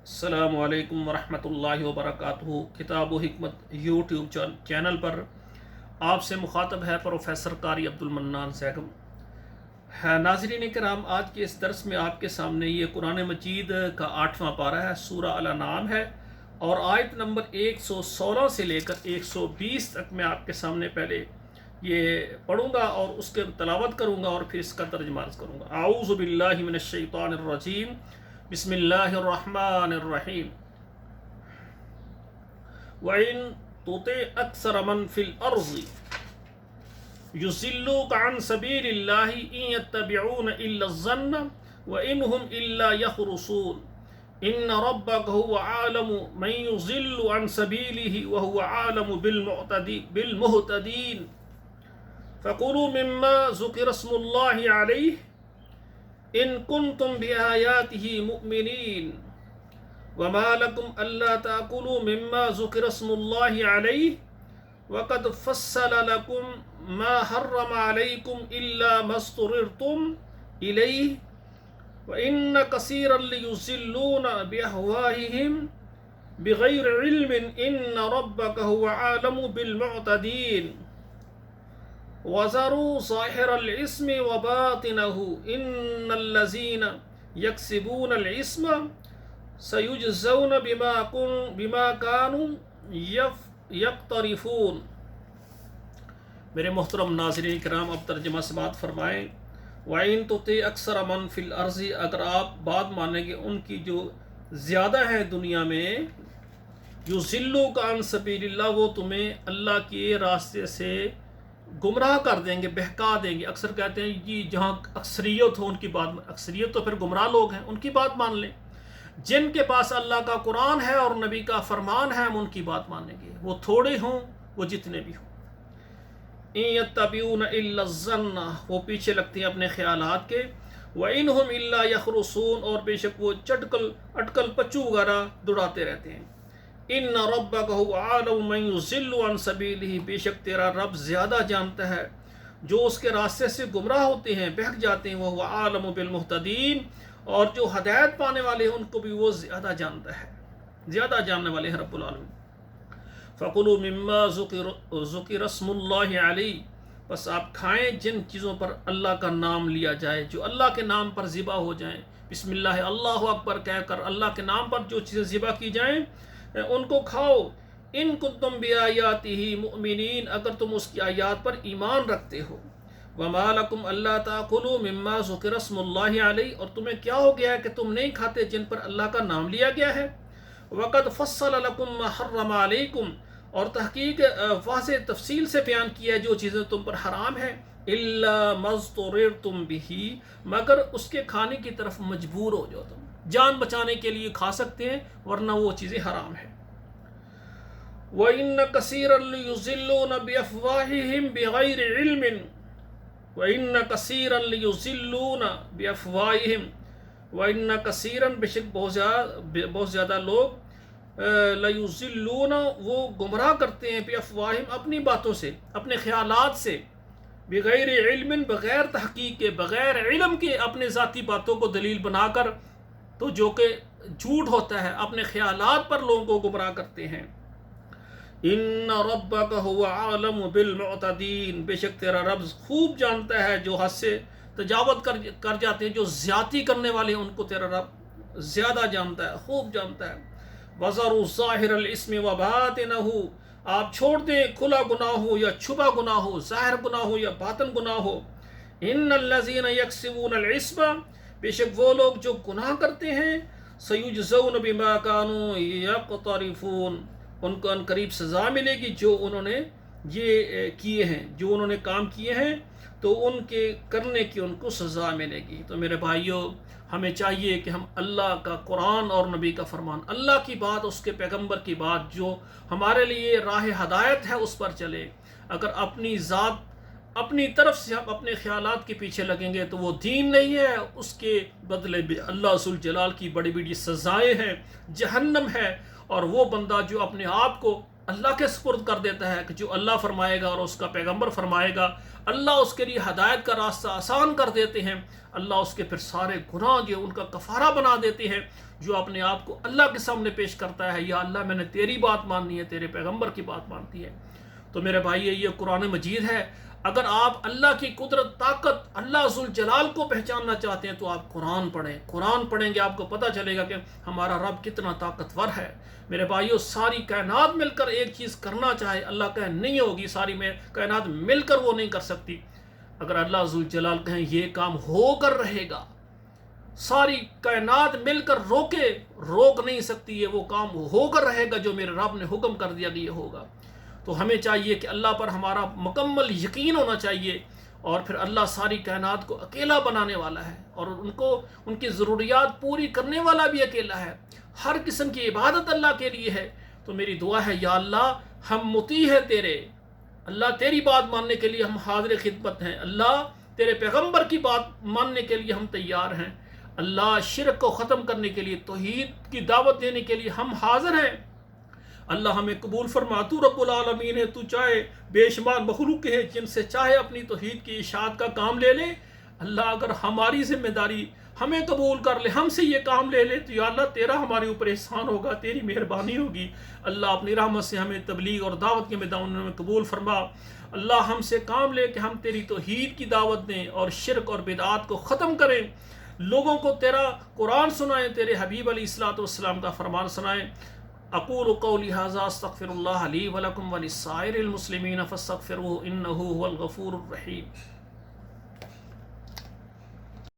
अस्सलामु अलैकुम वरहमतुल्लाहि वबरकातुहू। किताब व हिकमत यूट्यूब चैनल पर आपसे मुखातब है प्रोफेसर कारी अब्दुल मन्नान सैगम। है नाज़रीन किराम, आज के इस दर्स में आपके सामने ये कुरान मजीद का 8वां पारा है, सूरा अल-अनाम है और आयत नंबर 116 से लेकर 120 तक मैं आपके सामने पहले ये पढ़ूंगा और उसके तलावत करूंगा और फिर इसका तर्जुमा करूंगा। आऊज़ु बिल्लाहि मिनश शैतानिर रजीम, बिस्मिल्लाहिर्रहमानिर्रहीम। वइन तुति अक्सर मन फिल अर्ज़ि युज़िल्लूका अन सबीलिल्लाहि इन यत्तबिऊन इल्ला ज़न्न व इनहुम इल्ला यख़रुसून इन्न रब्बका हुवा आलमु मन युज़िल्लु अन सबीलिहि व हुवा आलमु बिलमुहतदीन फ़कुलू मिम्मा ज़ुकिरा स्मुल्लाहि अलैहि इन कुंतुम बिआयातिही मुमिनीन वमा लकुम अल्ला ताकुलू मिम्मा ज़ुकिरा स्मुल्लाहि अलैहि वक़द फ़स्सला लकुम मा हर्रम अलैकुम इल्ला मस्तुरिरतुम इलैहि व इन्न कसीरन लियुज़िल्लूना बिअहवाहिहिम बिग़ैरि इल्मिन इन्न रब्बका हुवा आलमु बिलमुअतदीन वज़रू ज़ाहिरल इस्मि व बातिनहु इन्नल्लज़ीना यक्सिबूनल इस्म सयुजज़ौना बिमा कानू यक़्तरिफ़ून। मेरे मोहतरम नाज़रीन किराम, अब तर्जुमा समात फरमाएँ। वाइन तुति अक्सर मन फिल अर्ज़ी, अगर आप बात मानेंगे उनकी जो ज़्यादा है दुनिया में, युज़िल्लूका अन सबीलिल्लाह, वो तुम्हें अल्लाह के रास्ते से गुमराह कर देंगे, बहका देंगे। अक्सर कहते हैं जी जहाँ अक्सरियत हो उनकी बात, अक्सरियत तो फिर गुमराह लोग हैं, उनकी बात मान लें। जिनके पास अल्लाह का कुरान है और नबी का फरमान है, हम उनकी बात मानेंगे, वो थोड़े हों वो जितने भी हों। इन यत्तबिऊन इल्ला ज़न्न, वो पीछे लगते हैं अपने ख्यालात के। व इनहुम इल्ला यख़रुसून, और बेशक वो अटकल पच्चू वगैरह दुड़ाते रहते हैं। इन्ना रब्बका हुवा आलमु मन युज़िल्लु अन सबीलिही, बेशक तेरा रब ज़्यादा जानता है जो उसके रास्ते से गुमराह होते हैं, बहक जाते हैं। वह हुवा आलमु बिलमुहतदीन, और जो हदायत पाने वाले हैं उनको भी वो ज़्यादा जानता है, ज़्यादा जानने वाले हैं रब्बुल आलमीन। फ़कुलू मिम्मा ज़ुकिरा स्मुल्लाहि अलैहि, बस आप खाएं जिन चीज़ों पर अल्लाह का नाम लिया जाए, जो अल्लाह के नाम पर ज़िबा हो जाएं। बिस्मिल्लाह अल्लाहु अकबर कहकर अल्लाह के नाम पर जो चीज़ें ज़िबा की जाएं उनको खाओ। इन कुंतुम बिआयातिही मुमिनीन, अगर तुम उसकी आयात पर ईमान रखते हो। वमा लकुम अल्ला ताकुलू मिम्मा ज़ुकिरा स्मुल्लाहि अलैहि, और तुम्हें क्या हो गया है कि तुम नहीं खाते जिन पर अल्लाह का नाम लिया गया है। वक़द फ़स्सला लकुम मा हर्रम अलैकुम, और तहकीक वाज़ेह तफसील से बयान किया है जो चीज़ें तुम पर हराम है। इल्ला मज़्तुरिरतुम बिही, मगर उसके खाने की तरफ मजबूर हो जाओ, तुम जान बचाने के लिए खा सकते हैं, वरना वो चीज़ें हराम है। व इन्न कसीरन लियुज़िल्लूना बिअफ़वाहिहिम बिग़ैरि इल्मिन, व इन्न कसीरन लियुज़िल्लूना बिअफ़वाहिहिम, व इन्न कसीरन, बेशक बहुत ज़्यादा लोग, लयुज़िल्लूना, वो गुमराह करते हैं, बिअफ़वाहिहिम, अपनी बातों से, अपने ख्यालात से, बिग़ैरि इल्मिन, बग़ैर तहक़ीक़ के, बग़ैर इल्म के, अपने ज़ाती बातों को दलील बनाकर, तो जो कि झूठ होता है, अपने ख्यालात पर लोगों को गुमराह करते हैं। इन्ना रब्बका हुवा आलमु बिलमुअतदीन, बेशक तेरा रब खूब जानता है जो हद से तजावत कर जाते हैं, जो ज़्यादती करने वाले हैं, उनको तेरा रब ज़्यादा जानता है, खूब जानता है। वज़रू ज़ाहिरल इस्मि व बातिनहु, आप छोड़ दें खुला गुनाह हो या छुपा गुनाह हो, ज़ाहिर गुनाह हो या बातिन गुनाह हो। इन्नल्लज़ीना यक्सिबूनल इस्म, बेशक वो लोग जो गुनाह करते हैं, सयुजज़ौना बिमा कानू यक़्तरिफ़ून, उनको अनकरीब सज़ा मिलेगी जो उन्होंने ये किए हैं, जो उन्होंने काम किए हैं, तो उनके करने की उनको सज़ा मिलेगी। तो मेरे भाइयों, हमें चाहिए कि हम अल्लाह का कुरान और नबी का फरमान, अल्लाह की बात, उसके पैगंबर की बात जो हमारे लिए राह हदायत है, उस पर चले। अगर अपनी ज़ात, अपनी तरफ से हम अपने ख्यालात के पीछे लगेंगे तो वो दीन नहीं है, उसके बदले में अल्लाह सुल जलाल की बड़ी बड़ी सज़ाएँ हैं, जहन्नम है। और वो बंदा जो अपने आप को अल्लाह के सुपुर्द कर देता है कि जो अल्लाह फरमाएगा और उसका पैगंबर फरमाएगा, अल्लाह उसके लिए हदायत का रास्ता आसान कर देते हैं, अल्लाह उसके फिर सारे गुनाह जो उनका कफ़ारा बना देते हैं, جو اپنے آپ کو اللہ کے سامنے پیش کرتا ہے، یا اللہ میں نے تیری بات ماننی ہے، تیرے پیغمبر کی بات مانتی ہے۔ تو میرے بھائی یہ قرآن مجید ہے۔ اگر آپ اللہ کی قدرت، طاقت، اللہ ذوالجلال کو پہچاننا چاہتے ہیں تو آپ قرآن پڑھیں۔ قرآن پڑھیں گے آپ کو پتہ چلے گا کہ ہمارا رب کتنا طاقتور ہے۔ میرے بھائیو، ساری کائنات مل کر ایک چیز کرنا چاہے، اللہ کہے نہیں ہوگی، ساری کائنات مل کر وہ نہیں کر سکتی۔ اگر اللہ ذوالجلال کہیں یہ کام ہو کر رہے گا، ساری کائنات مل کر روک نہیں سکتی ہے، وہ کام ہو کر رہے گا جو میرے رب نے حکم کر دیا کہ یہ ہوگا۔ تو ہمیں چاہیے کہ اللہ پر ہمارا مکمل یقین ہونا چاہیے، اور پھر اللہ ساری کائنات کو اکیلا بنانے والا ہے، اور ان کی ضروریات پوری کرنے والا بھی اکیلا ہے۔ ہر قسم کی عبادت اللہ کے لیے ہے۔ تو میری دعا ہے یا اللہ ہم مطیع ہیں تیرے، اللہ تیری بات ماننے کے لیے ہم حاضر خدمت ہیں، اللہ تیرے پیغمبر کی بات ماننے کے لیے ہم تیار ہیں، اللہ شرک کو ختم کرنے کے لیے، توحید کی دعوت دینے کے لیے ہم حاضر ہیں۔ اللہ ہمیں قبول فرما، تو رب العالمین ہے، تو چاہے بے شمار مخلوق ہے جن سے چاہے اپنی توحید کی اشاعت کا کام لے لے۔ اللہ اگر ہماری ذمہ داری ہمیں قبول کر لے، ہم سے یہ کام لے لے، تو یا اللہ تیرا ہمارے اوپر احسان ہوگا، تیری مہربانی ہوگی۔ اللہ اپنی رحمت سے ہمیں تبلیغ اور دعوت کے میدان میں قبول فرما۔ اللہ ہم سے کام لے کہ ہم تیری توحید کی دعوت دیں اور شرک اور بدعات کو ختم کریں، لوگوں کو تیرا قرآن سنائیں، تیرے حبیب علیہ الصلوۃ والسلام کا فرمان سنائیں۔ اقول قولی ھذا استغفر اللہ لی ولکم ولسائر المسلمین فاستغفروہ انہ ھو الغفور الرحیم۔